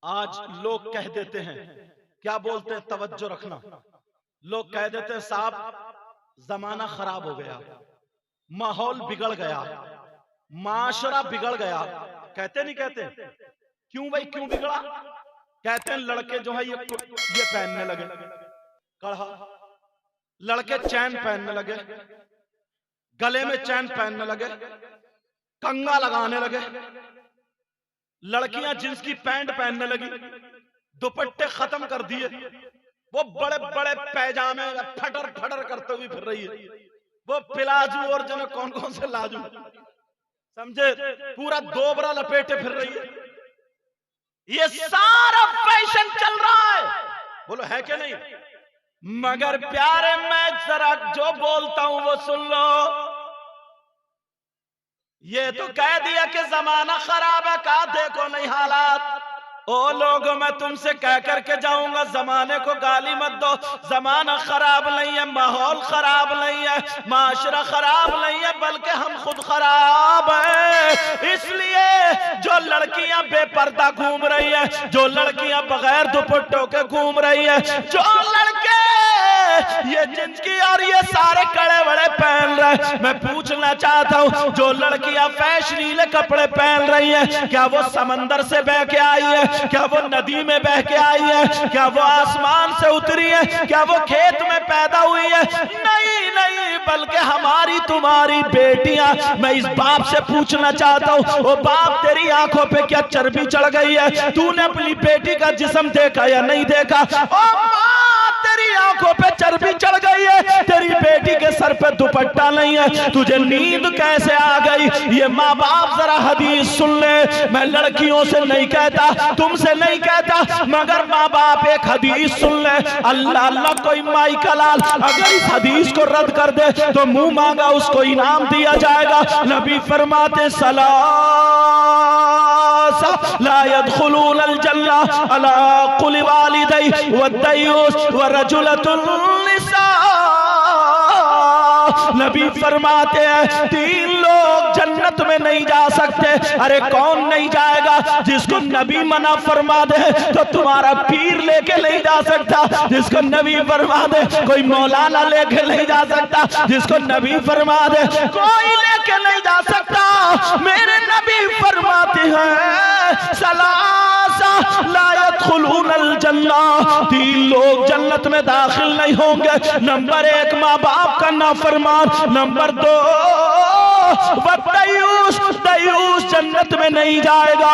आज लोग कह देते हैं, क्या बोलते हैं, तवज्जो रखना। लोग कह देते हैं साहब जमाना खराब हो गया, माहौल बिगड़ गया, माशरा बिगड़ गया। कहते नहीं कहते? क्यों भाई, क्यों बिगड़ा? कहते हैं लड़के जो है ये पहनने लगे कढ़ा, लड़के चैन पहनने लगे, गले में चैन पहनने लगे, कंगा लगाने लगे, लड़कियां जींस की पैंट पहनने लगी, दुपट्टे खत्म कर दिए, वो बड़े बड़े पैजामे फटर फटर करते हुए फिर रही है, वो पिलाजू और जो कौन कौन से लाजू, समझे, पूरा दोबरा लपेटे फिर रही है। ये सारा फैशन चल रहा है, बोलो है कि नहीं? मगर प्यारे मैं जरा जो बोलता हूं वो सुन लो। ये तो कह दिया कि जमाना खराब है, कहा देखो नहीं हालात। ओ लोगों, मैं तुमसे कह करके जाऊंगा, जमाने को गाली मत दो। जमाना खराब नहीं है, माहौल खराब नहीं है, माशरा खराब नहीं है, बल्कि हम खुद खराब है। इसलिए जो लड़कियां बेपर्दा घूम रही है, जो लड़कियां बगैर दुपट्टों के घूम रही है, जो लड़के ये जिंदगी और ये सारे कड़े बड़े पहन रहे, मैं पूछना चाहता हूं, जो लड़कियां फैशनीले कपड़े पहन रही है, क्या वो समंदर से बह के आई है? क्या वो नदी में बह के आई है? क्या वो आसमान से उतरी है? क्या वो खेत में पैदा हुई है? नहीं नहीं, बल्कि हमारी तुम्हारी बेटियां। मैं इस बाप से पूछना चाहता हूं, ओ बाप, तेरी आंखों पे क्या चर्बी चढ़ गई है? तूने अपनी बेटी का जिस्म देखा या नहीं देखा? ओ तेरी आंखों पे चर्बी चढ़ गई है, तेरी बेटी के सर पे दुपट्टा नहीं है, तुझे नींद कैसे आ गई? ये माँ बाप जरा हदीस सुन ले। मैं लड़कियों से नहीं कहता, तुमसे नहीं कहता, मगर माँ बाप एक हदीस सुन ले। अल्लाह अल्लाह, कोई माई का लाल अगर इस हदीस को रद्द कर दे तो मुंह मांगा उसको इनाम दिया जाएगा। नबी फरमाते सलासा ला यदखुलूनल जन्नह अला कुल वालिदै व दयूस व रजुलतुन निसा। नबी फरमाते हैं 3 लोग जन्नत में नहीं जा सकते। अरे कौन नहीं जाएगा? जिसको नबी मना फरमा दे तो तुम्हारा पीर लेके नहीं जा सकता, जिसको नबी फरमा दे कोई मौलाना लेके नहीं जा सकता, जिसको नबी फरमा दे कोई लेके नहीं जा सकता। मेरे नबी फरमाते हैं सलासा ला यदखुलूनल जन्नह, 3 लोग जन्नत में दाखिल नहीं होंगे। नंबर 1 माँ बाप का नाफरमान, नंबर 2 दयूस, दयूस जन्नत में नहीं जाएगा।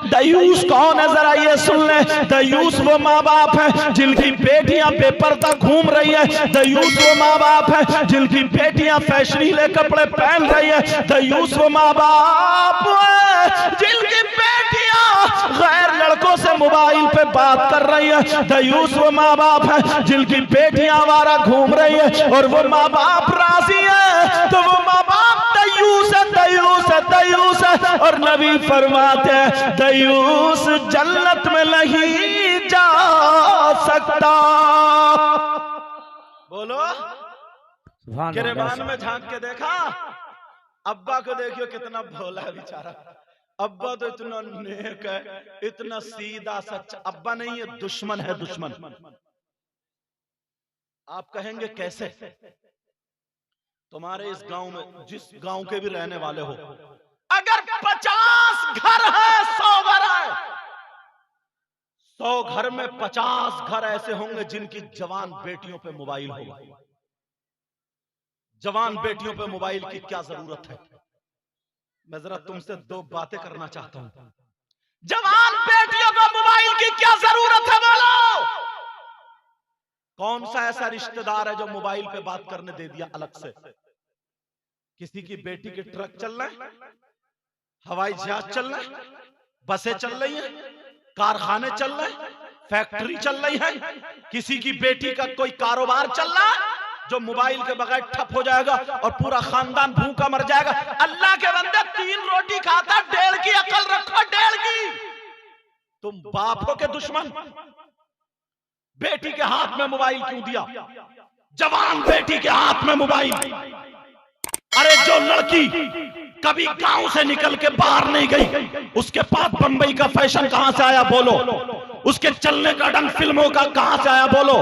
दयूस कौन है जरा ये सुन ले। दयूस वो माँ बाप है जिनकी बेटियां बेपर्दा घूम रही है। दयूस वो माँ बाप है जिनकी बेटियां फैशनीले कपड़े पहन रही है। दयूस वो माँ बाप है जिनकी बेटियां गैर लड़कों से मोबाइल पे बात कर रही है। दयूस वो माँ बाप है जिनकी बेटियां आवारा घूम रही है और वो माँ बाप राजी है, तो वो माँ बाप दयूस है, दयूस है, दयूस है। और नबी फरमाते हैं दयूस जन्नत में नहीं जा सकता। बोलो, गिरबान में झांक के देखा, अब्बा को देखियो कितना भोला है बेचारा। अब्बा तो इतना नेक है, इतना सीधा सच्चा। अब्बा नहीं, है दुश्मन है, दुश्मन। आप कहेंगे कैसे? तुम्हारे इस गांव में, जिस गांव के भी रहने वाले हो, अगर 50 घर है, 100 घर है, 100 घर में 50 घर ऐसे होंगे जिनकी जवान बेटियों पे मोबाइल होगा। जवान बेटियों पे मोबाइल की क्या जरूरत है? मैं जरा तुमसे 2 बातें करना चाहता हूं। जवान बेटियों को मोबाइल की क्या जरूरत है? बोलो, कौन सा ऐसा रिश्तेदार है जो मोबाइल पे बात करने दे दिया अलग से? किसी की बेटी के ट्रक चल रहे हैं, हवाई जहाज चल रहे हैं, बसें चल रही हैं, कारखाने चल रहे हैं, फैक्ट्री चल रही है, किसी की बेटी का कोई कारोबार चल रहा है जो मोबाइल के बगैर ठप हो जाएगा और पूरा खानदान भूखा मर जाएगा। अल्लाह के बंदे 3 रोटी खाता, 1.5 की अकल रखो, 1.5 की। तुम बाप हो के दुश्मन, बेटी के हाथ में मोबाइल क्यों दिया? जवान बेटी के हाथ में मोबाइल। अरे अरे जो लड़की कभी गांव से निकल के बाहर नहीं गई, उसके पास बंबई का फैशन कहां से आया बोलो? उसके चलने का ढंग फिल्मों का कहां से आया बोलो?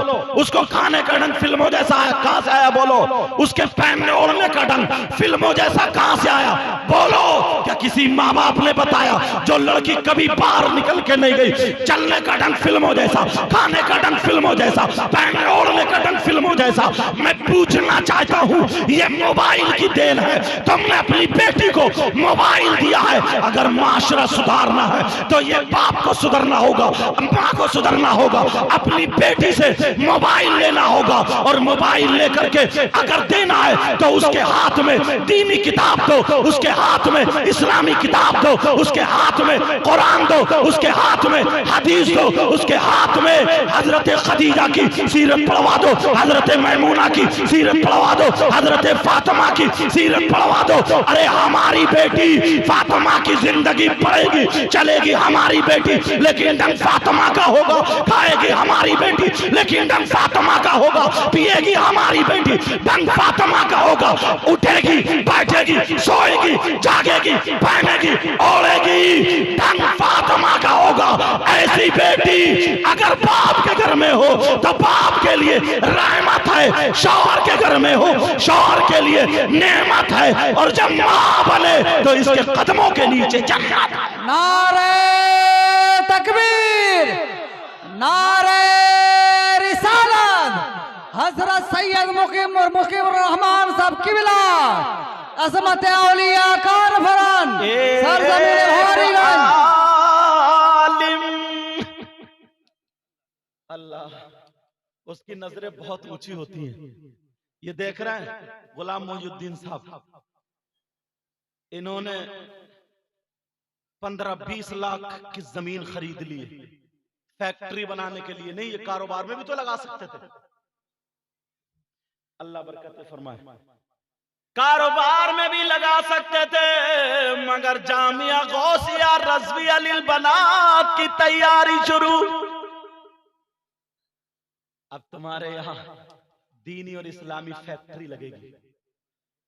उसको खाने का ढंग फिल्मों जैसा कहां से आया बोलो? उसके पहनने ओढ़ने का ढंग फिल्मों जैसा कहां से आया बोलो? क्या किसी माँ बाप ने बताया? जो लड़की कभी बाहर निकल के नहीं गई, चलने का ढंग फिल्मों जैसा, खाने का ढंग फिल्मों जैसा, पहनने ओढ़ने का ढंग फिल्मों जैसा। मैं पूछना चाहता हूं, ये मोबाइल की देन है। तुमने अपनी बेटी को मोबाइल दिया है। अगर माशरा सुधारना है तो ये बाप को सुधरना होगा, माँ को सुधरना होगा, अपनी बेटी से मोबाइल लेना होगा और मोबाइल लेकर के अगर देना है तो उसके हाथ में दीनी किताब दो, उसके हाथ में इस्लामी किताब दो, उसके हाथ में कुरान दो, उसके हाथ में हदीस दो, उसके हाथ में हजरत खदीजा की सीरत पढ़वा दो, हजरत मैमूना की सीरत पढ़वा दो, हजरत फातिमा की सीरत पढ़वा दो। अरे हमारी बेटी फातिमा की जिंदगी पड़ेगी, चलेगी हमारी बेटी, लेकिन ढंग फातिमा का होगा। खाएगी हमारी बेटी, लेकिन ढंग फातिमा का होगा। पिएगी हमारी बेटी, ढंग फातिमा का होगा। उठेगी, बैठेगी, सोएगी, जागेगी, पहनेगी, ओढ़ेगी, ढंग फातिमा का होगा। ऐसी बेटी अगर बाप के घर में हो तो बाप के लिए रहमत है, शौहर के घर में हो शौहर के लिए नेमत है, और जब माँ बने तो इसके कदमों के नीचे जन्नत है। नारे तकबीर, नारे रिसालत, हजरत सैयद मुकीम रहमान साहब किबला, अजमत औलिया कारफरान, सरजमीन भारीगंज। अल्लाह, उसकी नजरें बहुत ऊंची होती हैं। ये देख रहे हैं गुलाम मोइनुद्दीन साहब, इन्होंने 15-20 लाख की जमीन खरीद ली है फैक्ट्री बनाने के लिए। नहीं, ये कारोबार में भी तो लगा सकते थे। अल्लाह बरकत फरमाए, कारोबार में भी लगा सकते थे, मगर जामिया गौसिया रज़विया लिल बनात की तैयारी शुरू। अब तुम्हारे यहाँ दीनी और इस्लामी फैक्ट्री लगेगी।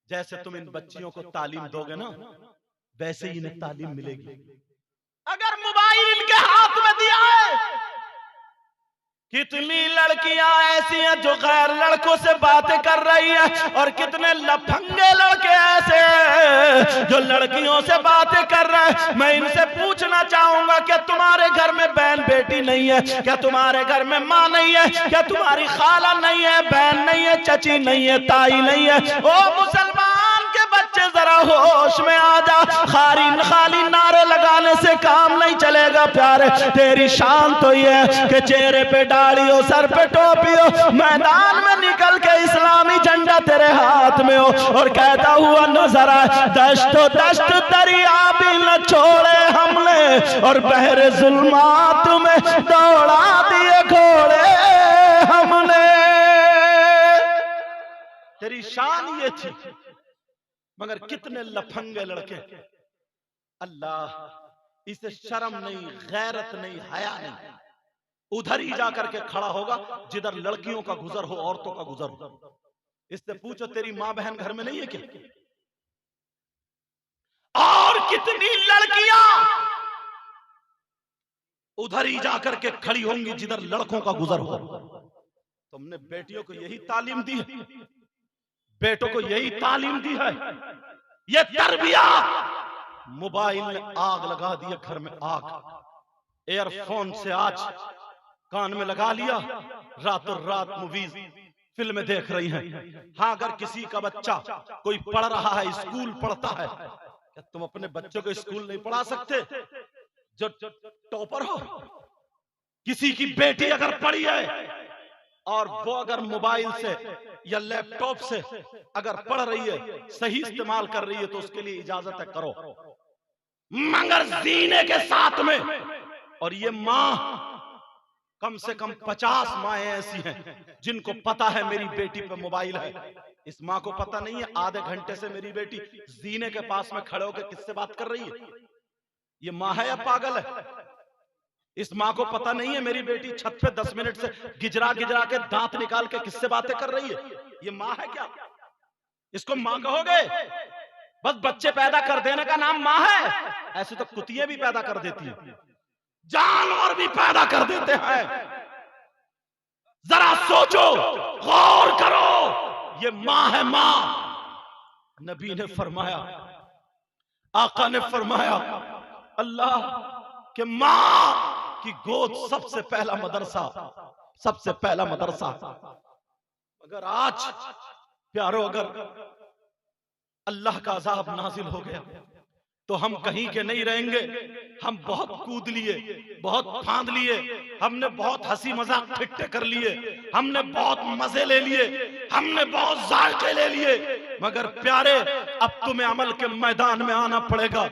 जैसे तुम इन बच्चियों को तालीम दोगे ना, वैसे ही इन्हें तालीम मिलेगी। अगर मोबाइल इनके हाथ में दिया है, कितनी लड़कियां ऐसी हैं जो गैर लड़कों से बातें कर रही हैं, और कितने लफंगे लड़के ऐसे हैं जो लड़कियों से बातें कर रहे हैं। मैं इनसे पूछना चाहूंगा, क्या तुम्हारे घर में बहन बेटी नहीं है? क्या तुम्हारे घर में माँ नहीं है? क्या तुम्हारी खाला नहीं है, बहन नहीं है, चची नहीं है, ताई नहीं है? ओ मुसलमान के बच्चे, जरा होश में आ जा। खाली नारे लगाने से काम नहीं चलेगा प्यारे। तेरी शान तो ये है कि चेहरे पे दाढ़ी हो, सर पे टोपी हो, मैदान में निकल के इस्लामी झंडा तेरे हाथ में हो, और कहता हुआ नजर आए, दश्तो दश्त दरिया भी न छोड़े हमने, और बहरे जुल्मात में दौड़ा दिए घोड़े हमने। तेरी शान ये थी, मगर कितने लफंगे लड़के। अल्लाह, इसे शर्म नहीं, गैरत नहीं, हया नहीं। उधर ही जाकर के खड़ा होगा जिधर लड़कियों का गुजर हो, औरतों का गुजर हो। इससे पूछो, तेरी माँ बहन घर में नहीं है क्या? और कितनी लड़कियां उधर ही जाकर के खड़ी होंगी जिधर लड़कों का गुजर हो। तुमने बेटियों को यही तालीम दी है, बेटों को यही तालीम दी है। ये तरबिया मोबाइल ने आग लगा दी है, घर में आग। एयरफोन से आज कान में लगा लिया, रातों रात मूवीज फिल्में देख रही हैं। हाँ, अगर किसी का बच्चा कोई पढ़ रहा है, स्कूल पढ़ता है, क्या तुम अपने बच्चों को स्कूल नहीं पढ़ा सकते जो टॉपर हो? किसी की बेटी अगर पढ़ी है और वो अगर मोबाइल से या लैपटॉप से अगर पढ़ रही है, सही इस्तेमाल कर रही है, तो उसके लिए इजाजत है, करो, मगर जीने के साथ में। और ये माँ, कम से कम 50 माएँ ऐसी हैं जिनको पता है मेरी बेटी पे मोबाइल है। इस माँ को पता नहीं है आधे घंटे से मेरी बेटी जीने के पास में खड़े होकर किससे बात कर रही है। ये माँ है या पागल है? इस माँ को पता नहीं है मेरी बेटी छत पे 10 मिनट से गिजरा गिजरा के दांत निकाल के किससे बातें कर रही है। ये माँ है क्या? इसको माँ कहोगे? बस बच्चे पैदा कर देने का नाम माँ है? ऐसे तो कुतिये भी पैदा कर देती है, जानवर भी पैदा कर देते हैं। जरा सोचो, गौर करो, ये माँ है माँ। नबी ने फरमाया, आका ने फरमाया, अल्लाह के माँ की गोद सबसे पहला मदरसा, सबसे पहला मदरसा। अगर आज प्यारो, अगर अल्लाह का अज़ाब नाजिल हो गया तो हम कहीं के नहीं रहेंगे। हम बहुत कूद लिए, बहुत फांद लिए, हमने बहुत हंसी मजाक ठिट्ठे कर लिए, हमने बहुत मजे ले लिए, हमने बहुत जायके ले लिए, मगर प्यारे अब तुम्हें अमल के मैदान में आना पड़ेगा।